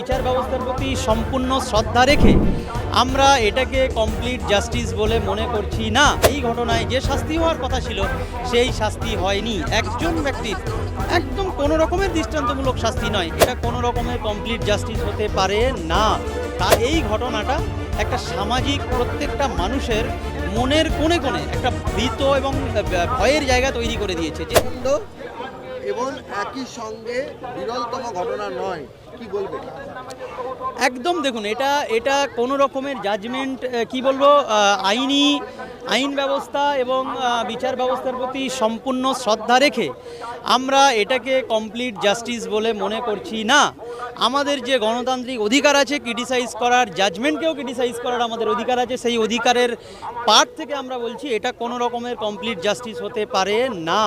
বিচার ব্যবস্থার প্রতি সম্পূর্ণ শ্রদ্ধা রেখে আমরা এটাকে কমপ্লিট জাস্টিস বলে মনে করছি না। এই ঘটনায় যে শাস্তি হওয়ার কথা ছিল সেই শাস্তি হয়নি। একজন ব্যক্তির একদম কোনো রকমের দৃষ্টান্তমূলক শাস্তি নয়, এটা কোনো রকমের কমপ্লিট জাস্টিস হতে পারে না। তা এই ঘটনাটা একটা সামাজিক প্রত্যেকটা মানুষের মনের কোণে কোণে একটা ভীত এবং ভয়ের জায়গা তৈরি করে দিয়েছে। যে এবং একই সঙ্গে বিরলতম ঘটনা নয়, কি বলবে? একদম দেখুন, এটা কোনো রকমের জাজমেন্ট কি বলবো, আইন ব্যবস্থা এবং বিচার ব্যবস্থার প্রতি সম্পূর্ণ শ্রদ্ধা রেখে আমরা এটাকে কমপ্লিট জাস্টিস বলে মনে করছি না। আমাদের যে গণতান্ত্রিক অধিকার আছে ক্রিটিসাইজ করার, জাজমেন্টকেও ক্রিটিসাইজ করার আমাদের অধিকার আছে, সেই অধিকারের পার্ট থেকে আমরা বলছি এটা কোনো রকমের কমপ্লিট জাস্টিস হতে পারে না।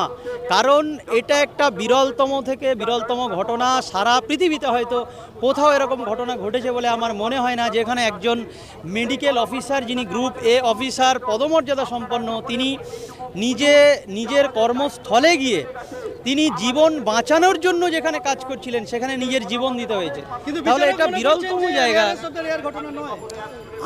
কারণ এটা একটা বিরলতম থেকে বিরলতম ঘটনা। সারা পৃথিবীতে হয়তো কোথাও এরকম ঘটনা ঘটেছে বলে আমার মনে হয় না, যেখানে একজন মেডিকেল অফিসার, যিনি গ্রুপ এ অফিসার পদমর্যাদা সম্পন্ন, তিনি নিজের কর্মস্থলে গিয়ে তিনি জীবন বাঁচানোর জন্য যেখানে কাজ করছিলেন সেখানে নিজের জীবন দিতে হয়েছে। তাহলে এটা বিরলতম জায়গা।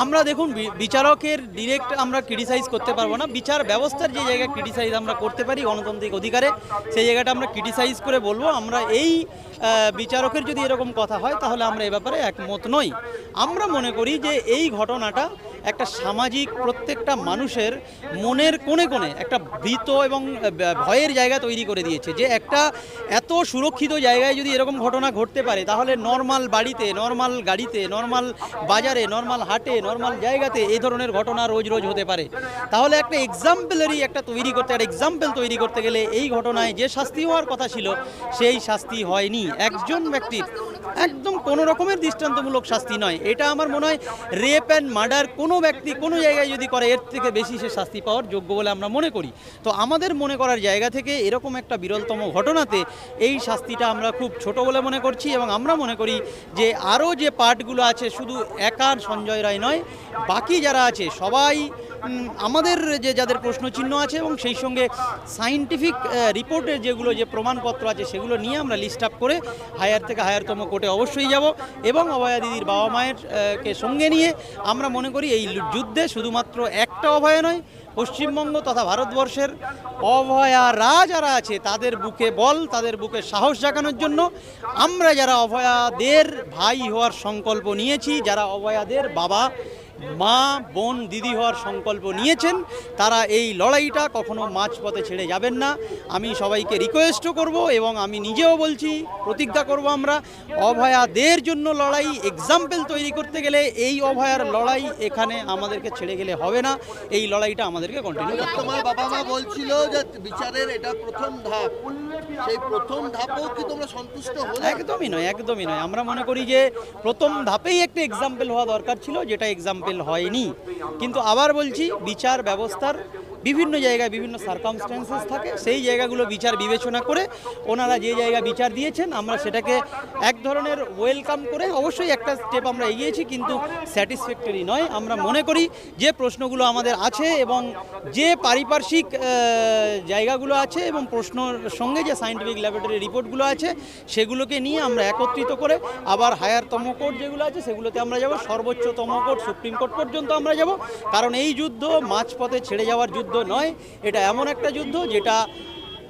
আমরা দেখুন, বিচারকের ডিরেক্ট আমরা ক্রিটিসাইজ করতে পারবো না। বিচার ব্যবস্থার যে জায়গা ক্রিটিসাইজ আমরা করতে পারি গণতান্ত্রিক অধিকারে, সেই জায়গাটা আমরা ক্রিটিসাইজ করে বলবো আমরা এই বিচারকের যদি এরকম কথা হয় তাহলে আমরা এ ব্যাপারে একমত নই। আমরা মনে করি যে এই ঘটনাটা একটা সামাজিক প্রত্যেকটা মানুষের মনের কোণে কোণে একটা ভীত এবং ভয়ের জায়গা তৈরি করে দিয়েছে। যে একটা এত সুরক্ষিত জায়গায় যদি এরকম ঘটনা ঘটতে পারে, তাহলে নর্মাল বাড়িতে, নর্মাল গাড়িতে, নর্মাল বাজারে, নর্মাল হাটে, নর্মাল জায়গাতে এই ধরনের ঘটনা রোজ রোজ হতে পারে। তাহলে একটা এক্সাম্পলারি একটা এক্সাম্পল তৈরি করতে গেলে এই ঘটনায় যে শাস্তি হওয়ার কথা ছিল সেই শাস্তি হয়নি। একজন ব্যক্তির একদম কোনো রকমের দৃষ্টান্তমূলক শাস্তি নয়। এটা আমার মনে হয় রেপ অ্যান্ড মার্ডার কোনো ব্যক্তি কোনো জায়গায় যদি করে এর থেকে বেশি সে শাস্তি পাওয়ার যোগ্য বলে আমরা মনে করি। তো আমাদের মনে করার জায়গা থেকে এরকম একটা বিরলতম ঘটনাতে এই শাস্তিটা আমরা খুব ছোট বলে মনে করছি। এবং আমরা মনে করি যে আরও যে পার্টগুলো আছে, শুধু একার সঞ্জয় রায় নয়, বাকি যারা আছে সবাই আমাদের যাদের প্রশ্নচিহ্ন আছে এবং সেই সঙ্গে সায়েন্টিফিক রিপোর্টের যে প্রমাণপত্র আছে সেগুলো নিয়ে আমরা লিস্ট আপ করে হায়ার থেকে হায়ারতম কোর্টে অবশ্যই যাব। এবং অভয়া দিদির বাবা মায়ের কে সঙ্গে নিয়ে আমরা মনে করি এই যুদ্ধে শুধুমাত্র একটা অভয়া নয়, পশ্চিমবঙ্গ তথা ভারতবর্ষের অভয়ারা যারা আছে তাদের বুকে বল, তাদের বুকে সাহস জাগানোর জন্য আমরা যারা অভয়াদের ভাই হওয়ার সংকল্প নিয়েছি, যারা অভয়াদের বাবা, মা, বোন, দিদি হওয়ার সংকল্প নিয়েছেন, তারা এই লড়াইটা কখনো মাঝপথে ছেড়ে যাবেন না। আমি সবাইকে রিকোয়েস্টও করব এবং আমি নিজেও বলছি, প্রতিজ্ঞা করব, আমরা অভয়াদের জন্য লড়াই এক্সাম্পল তৈরি করতে গেলে এই অভয়ার লড়াই এখানে আমাদেরকে ছেড়ে গেলে হবে না। এই লড়াইটা আমাদেরকে কন্টিনিউ করতে হবে। তোমার বাবা মা বলছিল যে বিচারের এটা প্রথম ধাপ, সেই প্রথম ধাপেও কি তোমরা সন্তুষ্ট হলে? একদমই নয়, একদমই নয়। আমরা মনে করি যে প্রথম ধাপেই একটা এক্সাম্পল হওয়া দরকার ছিল, যেটা এক্সাম্পল হয়নি। কিন্তু আবার বলছি, বিচার ব্যবস্থার বিভিন্ন জায়গায় বিভিন্ন সার্কামস্ট্যান্সেস থাকে, সেই জায়গাগুলো বিচার বিবেচনা করে ওনারা যে জায়গা বিচার দিয়েছেন আমরা সেটাকে এক ধরনের ওয়েলকাম করে অবশ্যই একটা স্টেপ আমরা এগিয়েছি, কিন্তু স্যাটিসফ্যাক্টরি নয়। আমরা মনে করি যে প্রশ্নগুলো আমাদের আছে এবং যে পারিপার্শ্বিক জায়গাগুলো আছে এবং প্রশ্নর সঙ্গে যে সায়েন্টিফিক ল্যাবরেটরি রিপোর্টগুলো আছে সেগুলোকে নিয়ে আমরা একত্রিত করে আবার হায়ারতম কোর্ট যেগুলো আছে সেগুলোতে আমরা যাব, সর্বোচ্চতম কোর্ট সুপ্রিম কোর্ট পর্যন্ত আমরা যাব। কারণ এই যুদ্ধ মাঝপথে ছেড়ে যাওয়ার যুদ্ধ নয়, এটা এমন একটা যুদ্ধ যেটা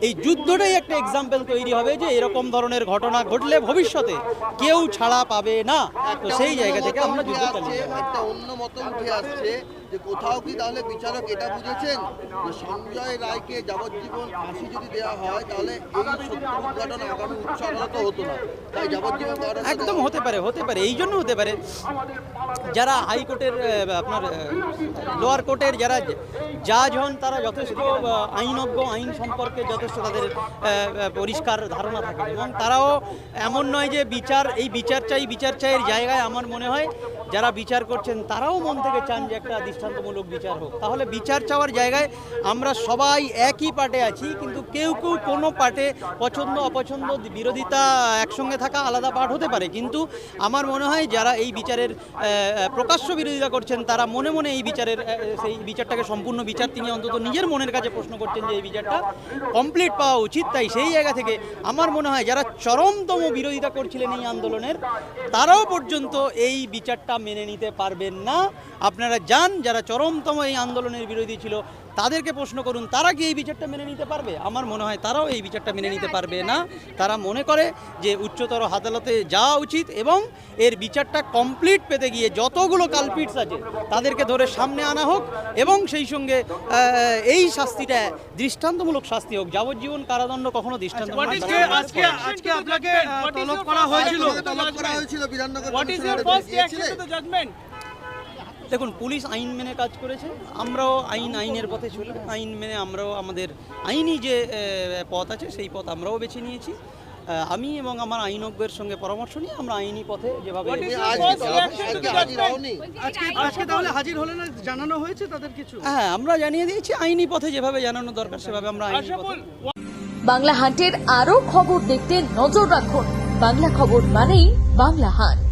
এই যুদ্ধটাই একটা এক্সাম্পল তৈরি হবে যে এরকম ধরনের ঘটনা ঘটলে ভবিষ্যতে কেউ ছাড়া পাবে না। তো সেই জায়গা থেকে আমরা যুদ্ধ চালিয়ে যাব। একটা অন্য মত উঠে আসছে যে কোথাও কি তাহলে বিচারক এটা বুঝেছেন যে সঞ্জয় রায়কে যাবজ্জীবন ফাঁসি যদি দেওয়া হয় তাহলে এই সত্য উদ্ঘাটন আগামী উচ্চ আদালতে হতো না, তাই যাবজ্জীবন একদম হতে পারে এই জন্য হতে পারে যারা হাইকোর্টের আপনার লোয়ার কোর্টের যারা জাজ হন তারা যথেষ্ট আইনজ্ঞ, আইন সম্পর্কে যথেষ্ট তাদের পরিষ্কার ধারণা থাকে এবং তারাও এমন নয় যে বিচার চাইয়ের জায়গায় আমার মনে হয় যারা বিচার করছেন তারাও মন থেকে চান যে একটা দৃষ্টান্তমূলক বিচার হোক। তাহলে বিচার চাওয়ার জায়গায় আমরা সবাই একই পার্টে আছি, কিন্তু কেউ কেউ কোনো পার্টে পছন্দ অপছন্দ বিরোধিতা একসঙ্গে থাকা আলাদা পার্ট হতে পারে, কিন্তু আমার মনে হয় যারা এই বিচারের প্রকাশ্য বিরোধিতা করছেন তারা মনে মনে এই বিচারের সেই বিচারটাকে সম্পূর্ণ বিচার তিনি অন্তত নিজের মনের কাছে প্রশ্ন করছেন যে এই বিচারটা কমপ্লিট পাওয়া উচিত। তাই সেই জায়গা থেকে আমার মনে হয় যারা চরমতম বিরোধিতা করছিলেন এই আন্দোলনের তারাও পর্যন্ত এই বিচারটা মেনে নিতে পারবেন না। আপনারা যান, যারা চরমতম এই আন্দোলনের বিরোধী ছিল তাদেরকে প্রশ্ন করুন, তারা কি এই বিচারটা মেনে নিতে পারবে? আমার মনে হয় তারাও এই বিচারটা মেনে নিতে পারবে না। তারা মনে করে যে উচ্চতর আদালতে যাওয়া উচিত এবং এর বিচারটা কমপ্লিট পেতে গিয়ে যতগুলো কালপিটস আছে তাদেরকে ধরে সামনে আনা হোক এবং সেই সঙ্গে এই শাস্তিটা দৃষ্টান্তমূলক শাস্তি হোক। যাবজ্জীবন কারাদণ্ড কখনো দৃষ্টান্তমূলক শাস্তি নয়। আজকে আপনাকে তলব করা হয়েছিল। Bidhannagar What is your first reaction to the judgment? দেখুন, পুলিশ আইন মেনে কাজ করেছে, আমরাও আইনের পথে চলে আইন মেনে আমরাও আমাদের আইনি যে পথ আছে সেই পথ আমরাও বেছে নিয়েছি। আমি এবং আমার আইনজ্ঞের সঙ্গে পরামর্শ নিয়ে আমরা আইনি পথে যেভাবে আজকে তাহলে হাজির হলে না, জানানো হয়েছে তাদের কিছু? হ্যাঁ, আমরা জানিয়ে দিয়েছি আইনি পথে যেভাবে জানানো দরকার সেভাবে আমরা আইনি পথে। বাংলা হান্টের আরো খবর দেখতে নজর রাখুন। বাংলা খবর মানেই বাংলা হান্ট।